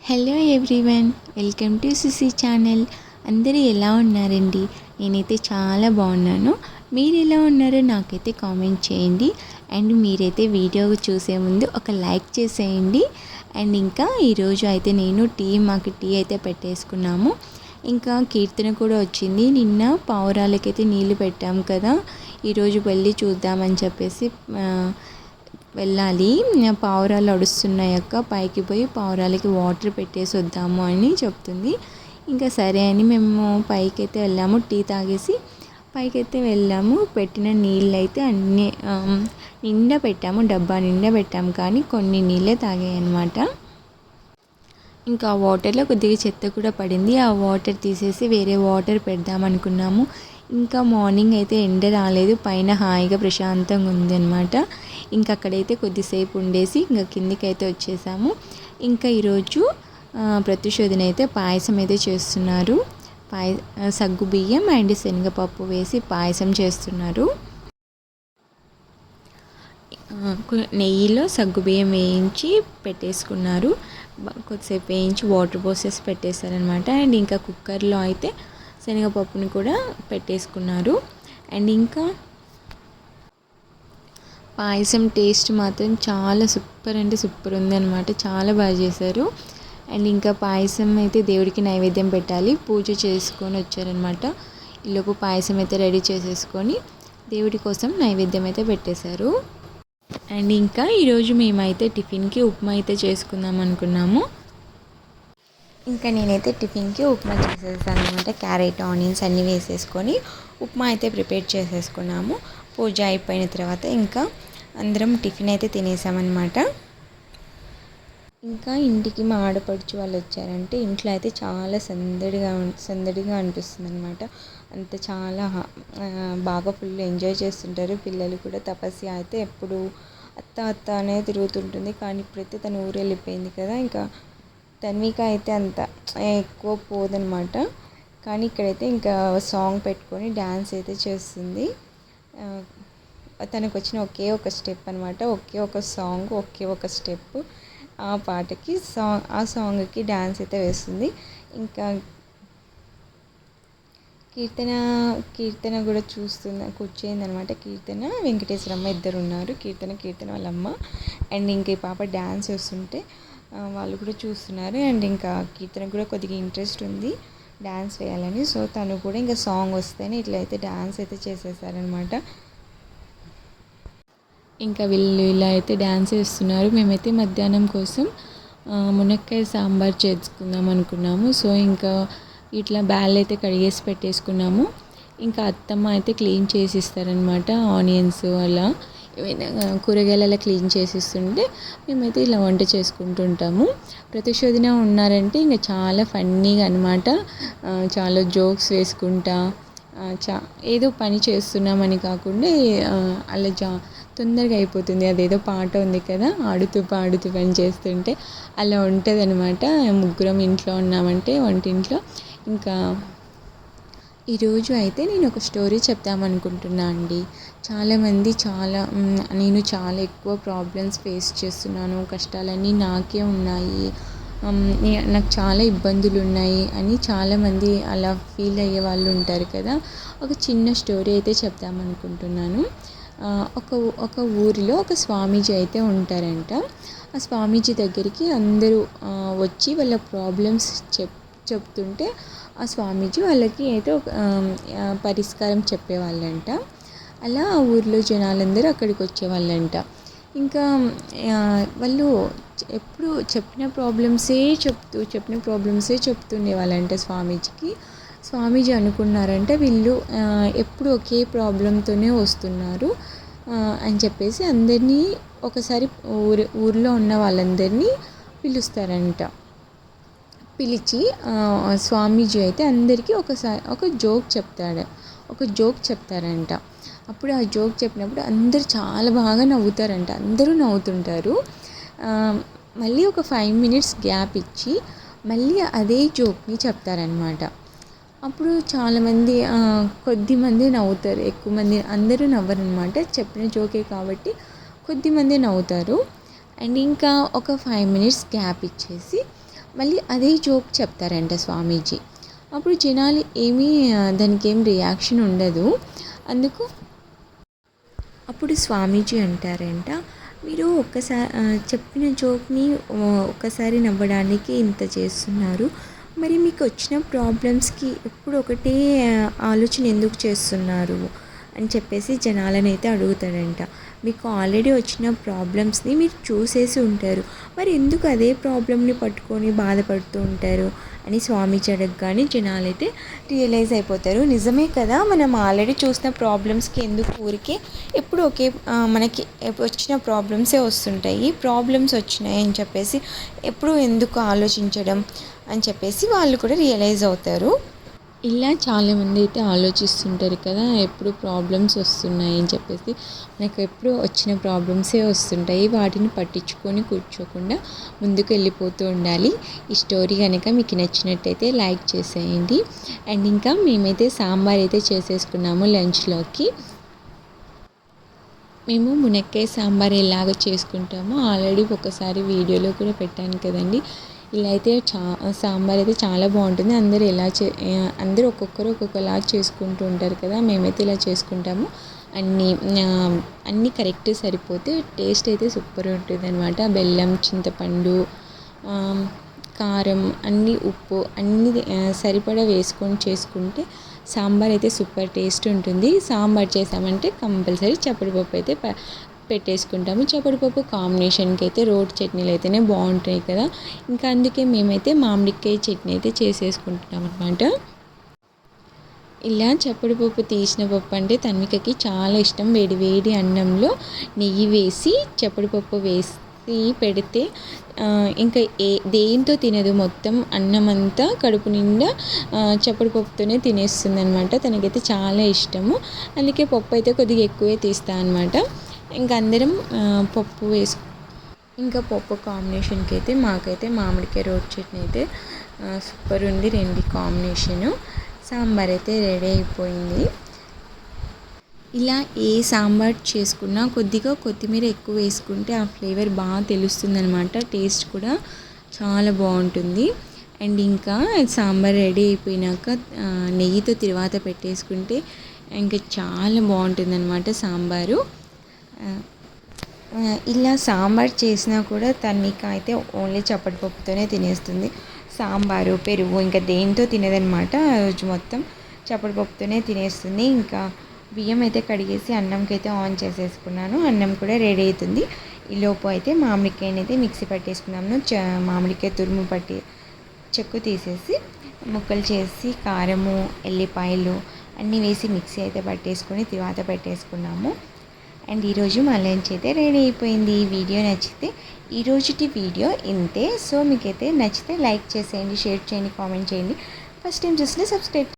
Hello everyone, welcome to CC channel. అందరూ ఎలా ఉన్నారండి? నేనైతే చాలా బాగున్నాను. మీరు ఎలా ఉన్నారో నాకైతే కామెంట్ చేయండి. అండ్ మీరైతే వీడియో చూసే ముందు ఒక లైక్ చేసేయండి. అండ్ ఇంకా ఈరోజు అయితే మాకు టీ అయితే పెట్టేసుకున్నాము. ఇంకా కీర్తన కూడా వచ్చింది. నిన్న పావురాలకైతే నీళ్ళు పెట్టాము కదా, ఈరోజు వెళ్ళి చూద్దామని చెప్పేసి వెళ్ళాలి. పావురాలు అడుస్తున్నాయి అక్క, పైకి పోయి పావురాలకి వాటర్ పెట్టేసి వద్దాము అని చెప్తుంది. ఇంకా సరే అని మేము పైకైతే వెళ్ళాము. టీ తాగేసి పైకైతే వెళ్ళాము. పెట్టిన నీళ్ళు అయితే అన్నీ నిండా పెట్టాము, డబ్బా నిండా పెట్టాము, కానీ కొన్ని నీళ్ళే తాగాయి అన్నమాట. ఇంకా ఆ వాటర్లో కొద్దిగా చెత్త కూడా పడింది. ఆ వాటర్ తీసేసి వేరే వాటర్ పెడదాం అనుకున్నాము. ఇంకా మార్నింగ్ అయితే ఎండ రాలేదు, పైన హాయిగా ప్రశాంతంగా ఉందన్నమాట. ఇంకా అక్కడైతే కొద్దిసేపు ఉండేసి ఇంకా కిందికి అయితే వచ్చేసాము. ఇంకా ఈరోజు ప్రతిశోధన అయితే పాయసం అయితే చేస్తున్నారు. సగ్గు బియ్యం అండ్ శనగపప్పు వేసి పాయసం చేస్తున్నారు. నెయ్యిలో సగ్గుబియ్యం వేయించి పెట్టేసుకున్నారు. కొద్దిసేపు వేయించి వాటర్ పోసేసి పెట్టేశారనమాట. అండ్ ఇంకా కుక్కర్లో అయితే శనగపప్పుని కూడా పెట్టేసుకున్నారు. అండ్ ఇంకా పాయసం టేస్ట్ మాత్రం చాలా సూపర్ అంటే సూపర్ ఉందన్నమాట. చాలా బాగా చేశారు. అండ్ ఇంకా పాయసం అయితే దేవుడికి నైవేద్యం పెట్టాలి, పూజ చేసుకొని వచ్చారనమాట. ఈలోపు పాయసం అయితే రెడీ చేసేసుకొని దేవుడి కోసం నైవేద్యం అయితే పెట్టేశారు. అండ్ ఇంకా ఈరోజు మేమైతే టిఫిన్కి ఉప్మా అయితే చేసుకుందాం అనుకున్నాము. ఇంకా నేనైతే టిఫిన్కి ఉప్మా చేసేసాను అనమాట. క్యారెట్, ఆనియన్స్ అన్నీ వేసేసుకొని ఉప్మా అయితే ప్రిపేర్ చేసేసుకున్నాము. పూజ అయిపోయిన తర్వాత ఇంకా అందరం టిఫిన్ అయితే తినేసామన్నమాట. ఇంకా ఇంటికి మా ఆడపడుచు వాళ్ళు వచ్చారంటే ఇంట్లో అయితే చాలా సందడిగా అనిపిస్తుంది అనమాట. అంత చాలా బాగా ఫుల్ ఎంజాయ్ చేస్తుంటారు. పిల్లలు కూడా. తపస్య అయితే ఎప్పుడు అత్త అనే తిరుగుతుంటుంది, కానీ ఇప్పుడైతే తను ఊరు వెళ్ళిపోయింది కదా. ఇంకా తన్విక అయితే అంత ఎక్కువ పోదనమాట. కానీ ఇక్కడైతే ఇంకా సాంగ్ పెట్టుకొని డ్యాన్స్ అయితే చేస్తుంది. తనకు వచ్చిన ఒకే ఒక స్టెప్ అనమాట, ఒకే ఒక సాంగ్, ఒకే ఒక స్టెప్. ఆ పాటకి ఆ సాంగ్కి డ్యాన్స్ అయితే వేస్తుంది. ఇంకా కీర్తన కూడా కూర్చోయింది అనమాట. కీర్తన, వెంకటేశ్వరమ్మ ఇద్దరు ఉన్నారు. కీర్తన వాళ్ళమ్మ. అండ్ ఇంక ఈ పాప డ్యాన్స్ వేస్తుంటే వాళ్ళు కూడా చూస్తున్నారు. అండ్ ఇంకా కీర్తన కూడా కొద్దిగా ఇంట్రెస్ట్ ఉంది డ్యాన్స్ వేయాలని. సో తను కూడా ఇంకా సాంగ్ వస్తేనే ఇట్లయితే డ్యాన్స్ అయితే చేసేసారనమాట. ఇంకా వీళ్ళు ఇలా అయితే డ్యాన్స్ వేస్తున్నారు. మేమైతే మధ్యాహ్నం కోసం మునక్కాయ సాంబార్ చేసుకుందాం అనుకున్నాము. సో ఇంకా ఇట్లా బ్యాల్ అయితే కడిగేసి పెట్టేసుకున్నాము. ఇంకా అత్తమ్మ అయితే క్లీన్ చేసి ఇస్తారనమాట. ఆనియన్స్ అలా ఏమైనా కూరగాయలు అలా క్లీన్ చేసిస్తుంటే మేమైతే ఇలా వంట చేసుకుంటుంటాము. ప్రతిశోధన ఉన్నారంటే ఇంకా చాలా ఫన్నీగా అనమాట. చాలా జోక్స్ వేసుకుంటా ఏదో పని చేస్తున్నామని కాకుండా అలా తొందరగా అయిపోతుంది. అదేదో పాట ఉంది కదా, ఆడుతూ పాడుతూ పని చేస్తుంటే అలా ఉంటుంది అనమాట. ముగ్గురం ఇంట్లో ఉన్నామంటే వంటింట్లో. ఇంకా ఈరోజు అయితే నేను ఒక స్టోరీ చెప్దామనుకుంటున్నా అండి. చాలామంది నేను చాలా ఎక్కువ ప్రాబ్లమ్స్ ఫేస్ చేస్తున్నాను, కష్టాలన్నీ నాకే ఉన్నాయి, నాకు చాలా ఇబ్బందులు ఉన్నాయి అని చాలామంది అలా ఫీల్ అయ్యే వాళ్ళు ఉంటారు కదా. ఒక చిన్న స్టోరీ అయితే చెప్దామనుకుంటున్నాను. ఒక ఊరిలో ఒక స్వామీజీ అయితే ఉంటారంట. ఆ స్వామీజీ దగ్గరికి అందరూ వచ్చి వాళ్ళ ప్రాబ్లమ్స్ చెప్తుంటే ఆ స్వామీజీ వాళ్ళకి అయితే పరిష్కారం చెప్పేవాళ్ళంట. అలా ఆ ఊర్లో జనాలందరూ అక్కడికి వచ్చేవాళ్ళంట. ఇంకా వాళ్ళు ఎప్పుడు చెప్పిన ప్రాబ్లమ్సే చెప్తుండేవాళ్ళంట స్వామీజీకి. స్వామీజీ అనుకున్నారంటే వీళ్ళు ఎప్పుడు ఒకే ప్రాబ్లంతోనే వస్తున్నారు అని చెప్పేసి అందరినీ ఒకసారి ఊరిలో ఉన్న వాళ్ళందరినీ పిలుస్తారంట. పిలిచి స్వామీజీ అయితే అందరికీ ఒక జోక్ చెప్తారంట. అప్పుడు ఆ జోక్ చెప్పినప్పుడు అందరూ చాలా బాగా నవ్వుతారంట. అందరూ నవ్వుతుంటారు. మళ్ళీ ఒక 5 minutes గ్యాప్ ఇచ్చి మళ్ళీ అదే జోక్ని చెప్తారనమాట. అప్పుడు చాలామంది కొద్దిమంది నవ్వుతారు, ఎక్కువ మంది అందరూ నవ్వరనమాట. చెప్పిన జోకే కాబట్టి కొద్దిమంది నవ్వుతారు. అండ్ ఇంకా ఒక 5 minutes గ్యాప్ ఇచ్చేసి మళ్ళీ అదే జోక్ చెప్తారంట స్వామీజీ. అప్పుడు జనాలు ఏమీ దానికి ఏం రియాక్షన్ ఉండదు. అందుకు అప్పుడు స్వామీజీ అంటారంట, మీరు చెప్పిన జోక్ని ఒక్కసారి నవ్వడానికి ఇంత చేస్తున్నారు, మరి మీకు వచ్చిన ప్రాబ్లమ్స్కి ఎప్పుడు ఒకటే ఆలోచన ఎందుకు చేస్తున్నారు అని చెప్పేసి జనాలను అయితే అడుగుతాడంట. మీకు ఆల్రెడీ వచ్చిన ప్రాబ్లమ్స్ని మీరు చూసేసి ఉంటారు, మరి ఎందుకు అదే ప్రాబ్లమ్ని పట్టుకొని బాధపడుతూ ఉంటారు అని స్వామీజీ అడగగానే జనాలైతే రియలైజ్ అయిపోతారు. నిజమే కదా, మనం ఆల్రెడీ చూసిన ప్రాబ్లమ్స్కి ఎందుకు ఊరికే ఎప్పుడు మనకి వచ్చిన ప్రాబ్లమ్సే వస్తుంటాయి, ప్రాబ్లమ్స్ వచ్చినాయి అని చెప్పేసి ఎప్పుడు ఎందుకు ఆలోచించడం అని చెప్పేసి వాళ్ళు కూడా రియలైజ్ అవుతారు. ఇలా చాలామంది అయితే ఆలోచిస్తుంటారు కదా, ఎప్పుడు ప్రాబ్లమ్స్ వస్తున్నాయి అని చెప్పేసి. నాకు ఎప్పుడు వచ్చిన ప్రాబ్లమ్సే వస్తుంటాయి, వాటిని పట్టించుకొని కూర్చోకుండా ముందుకు వెళ్ళిపోతూ ఉండాలి. ఈ స్టోరీ కనుక మీకు నచ్చినట్టయితే లైక్ చేసేయండి. అండ్ ఇంకా మేమైతే సాంబార్ అయితే చేసేసుకున్నాము లంచ్లోకి. మేము మునక్కాయ సాంబార్ ఎలాగ చేసుకుంటామో ఆల్రెడీ ఒకసారి వీడియోలో కూడా పెట్టాను కదండి. ఇలా అయితే సాంబార్ అయితే చాలా బాగుంటుంది. అందరూ ఒక్కొక్కరు ఒక్కొక్కలా చేసుకుంటూ ఉంటారు కదా, మేమైతే ఇలా చేసుకుంటాము. అన్నీ కరెక్ట్ సరిపోతే టేస్ట్ అయితే సూపర్ ఉంటుంది అనమాట. బెల్లం, చింతపండు, కారం, ఉప్పు అన్నీ సరిపడా వేసుకొని చేసుకుంటే సాంబార్ అయితే సూపర్ టేస్ట్ ఉంటుంది. సాంబార్ చేసామంటే కంపల్సరీ చప్పడిపప్పు అయితే పెట్టేసుకుంటాము. చప్పడిపప్పు కాంబినేషన్కి అయితే రోటి చట్నీలు అయితేనే బాగుంటాయి కదా, ఇంకా అందుకే మేమైతే మామిడికాయ చట్నీ అయితే చేసేసుకుంటున్నాం అనమాట. ఇలా చప్పడిపప్పు తీసిన పప్పు అంటే తన్వికకి చాలా ఇష్టం. వేడి వేడి అన్నంలో నెయ్యి వేసి చప్పడిపప్పు వేసి పెడితే ఇంకా దేంతో తినదు, మొత్తం అన్నం అంతా కడుపు నిండా చప్పడిపప్పుతోనే తినేస్తుంది అనమాట. తనకైతే చాలా ఇష్టము, అందుకే పప్పు అయితే కొద్దిగా ఎక్కువే తీస్తాను అనమాట. ఇంకా అందరం పప్పు ఇంకా పప్పు కాంబినేషన్కి అయితే మాకైతే మామిడికాయ రోటి చట్నీ అయితే సూపర్ ఉంది, రెండు కాంబినేషను. సాంబార్ అయితే రెడీ అయిపోయింది. ఇలా ఏ సాంబార్ చేసుకున్నా కొద్దిగా కొత్తిమీర ఎక్కువ వేసుకుంటే ఆ ఫ్లేవర్ బాగా తెలుస్తుంది అనమాట, టేస్ట్ కూడా చాలా బాగుంటుంది. అండ్ ఇంకా సాంబార్ రెడీ అయిపోయినాక నెయ్యితో తిరువాత పెట్టేసుకుంటే ఇంకా చాలా బాగుంటుంది అనమాట సాంబారు. ఇలా సాంబార్ చేసినా కూడా తన్విక అయితే ఓన్లీ చప్పటిపప్పుతోనే తినేస్తుంది. సాంబారు, పెరుగు ఇంకా దేంతో తినేదనమాట. ఆ రోజు మొత్తం చప్పటిపప్పుతోనే తినేస్తుంది. ఇంకా బియ్యం అయితే కడిగేసి అన్నంకి అయితే ఆన్ చేసేసుకున్నాను. అన్నం కూడా రెడీ అవుతుంది. ఈలోపు అయితే మామిడికాయని అయితే మిక్సీ పట్టేసుకున్నాను. మామిడికాయ తురుము పట్టి చెక్కు తీసేసి ముక్కలు చేసి కారము, ఎల్లిపాయలు అన్నీ వేసి మిక్సీ అయితే పట్టేసుకొని తర్వాత పెట్టేసుకున్నాము. అండ్ ఈరోజు మా లంచ్ అయితే రెడీ అయిపోయింది. ఈ వీడియో నచ్చితే ఈరోజుటి వీడియో ఇంతే. సో మీకైతే నచ్చితే లైక్ చేసేయండి, షేర్ చేయండి, కామెంట్ చేయండి. ఫస్ట్ టైం చూస్తే సబ్స్క్రైబ్